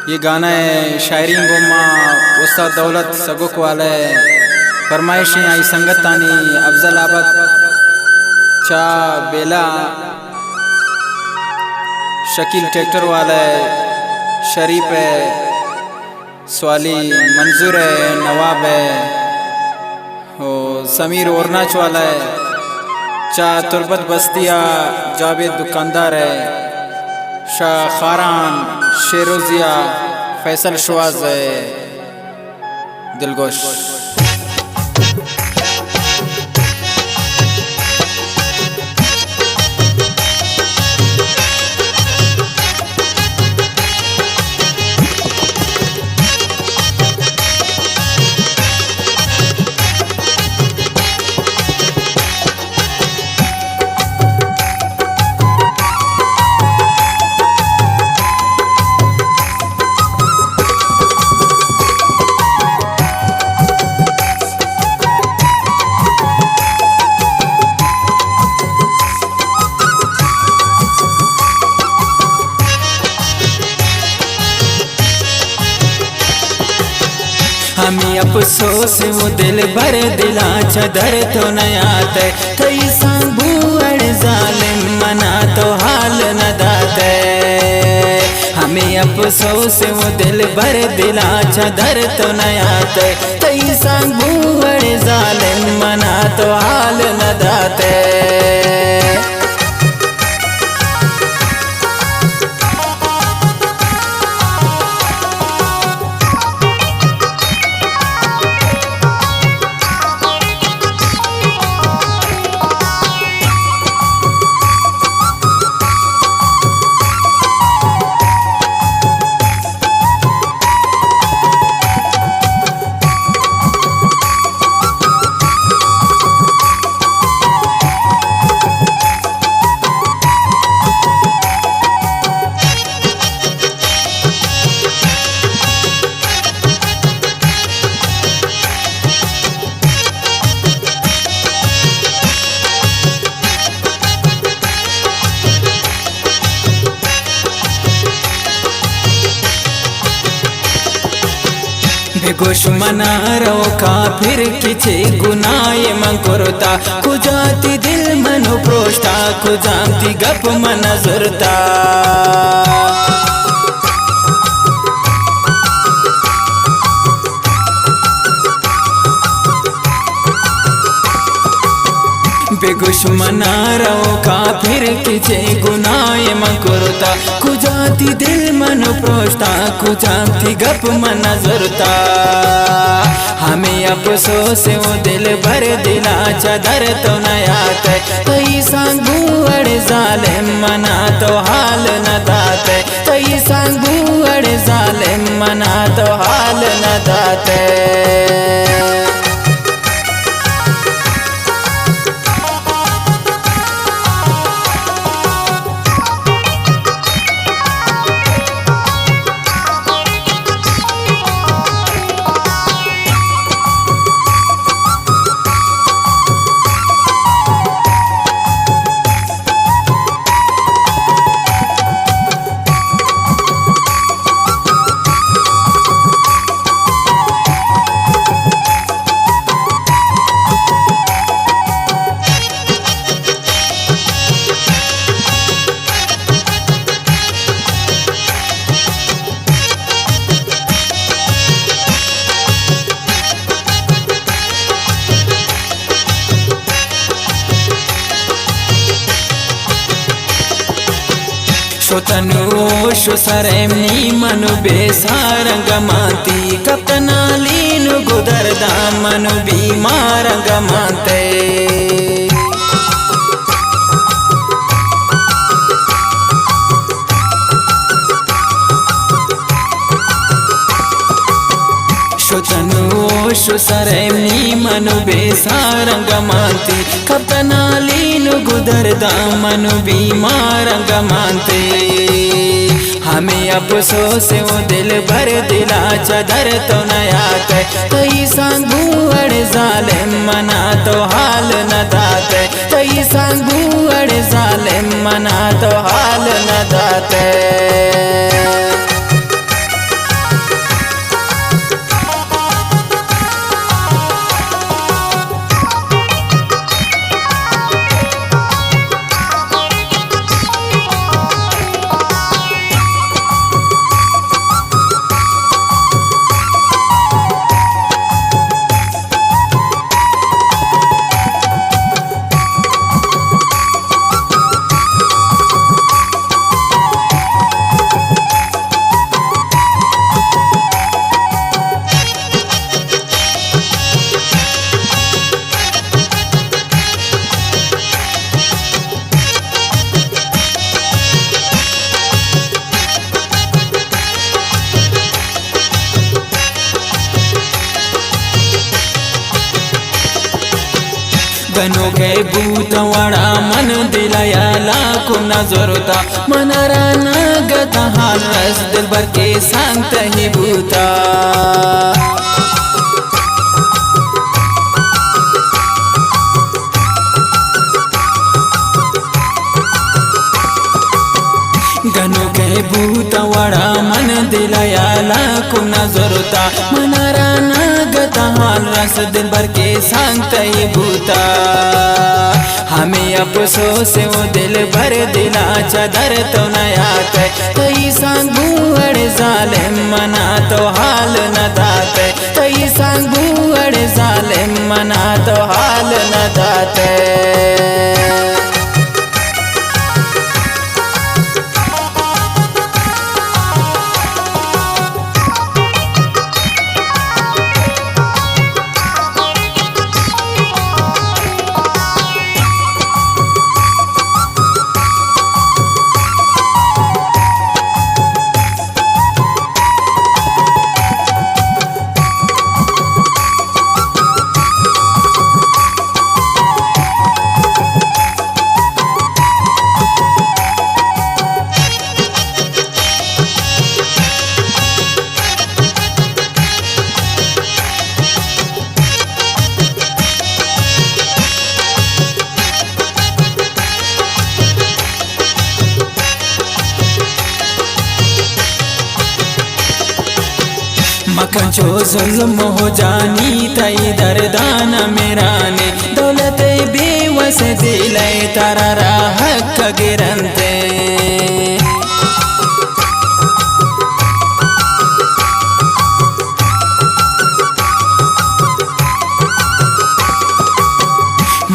ये गाना है शायरी गोमा उस्ताद दौलत सगुक वाले फरमाइश आई संगत तानी अफजल आबद चा बेला शकील ट्रैक्टर वाले शरीफ है स्वाली मंजूर है नवाब है हो समीर ओरनाच वाला है चा तुरबत बस्तिया जावेद दुकानदार है शाह खारान शेरोजिया फैसल शवाज है दिलगोश। हमें अफसोस वो दिल भर दिला चदर तो नयात कई सांबूअड़ जालिम मना तो हाल न दाते। हमें अफसोस वो दिल भर दिला चदर तो नयात कई सांबूअड़ जालिम मना तो हाल न दाते। बेगोश मना रो काफिर किचे गुनाय मंकुरता कुजाती दिल मनु प्रोष्टा कुजाती गप मन जुरता। बेगुश मना रो काफिर किचे गुनाय मंकुरता कुजाती दिल मन प्रोष्टा कुजाती गप मन जुरता। हमें अफसोस वो दिल भर दिला चदर तो नयात कई सांगूअड़ जालिम मना तो हाल न दाते कई सांगूअड़ जालिम मना तो हाल न दाते। शोतनु सरेमनी मनु बेसारंग माती कपनालीनु गुदरदा मनु बीमारंग माते। शोतनु सरेमनी मनु बेसारंग माती कपनालीनु गुदरदा मनु बीमारंग माते। हमें अफसोस वो दिल भर दिला चदर तो नयात कई सांगूअड़ जालिम मना तो हाल न दाते कई सांगूअड़ जालिम मना तो हाल न दाते। गनो के भूत वड़ा मन दिलाया लाखो नजरता मनारा नागत हाल रस दिल भर के सांगत ही भूता गनो के भूत वड़ा मन दिलाया लाखो नजरता मनारा नागत हाल रस दिल भर के सांगत ही भूता हमें अफसोस वो दिल भर दिला चदर तो नयात तई सांगू अड़े जालिम मना तो हाल न दाते तई सांगू अड़े जालिम मना तो हाल न दाते मखन जो जुल्म हो जानी तई दरदान मेरा ने दौलत बेवस दिले तारा राह गिरंते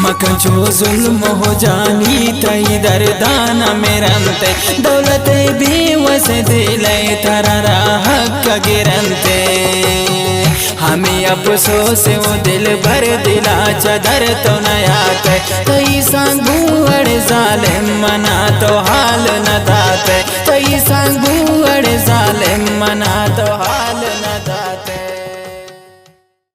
मखन जो जुल्म हो जानी तई दरदान मेरंते दौलत बेवस दिले तारा राह गिरंते हमें अफसोस वो दिल भर दिला चदर तो नयात तई सांगू अड़े जालिम मना तो हाल न दाते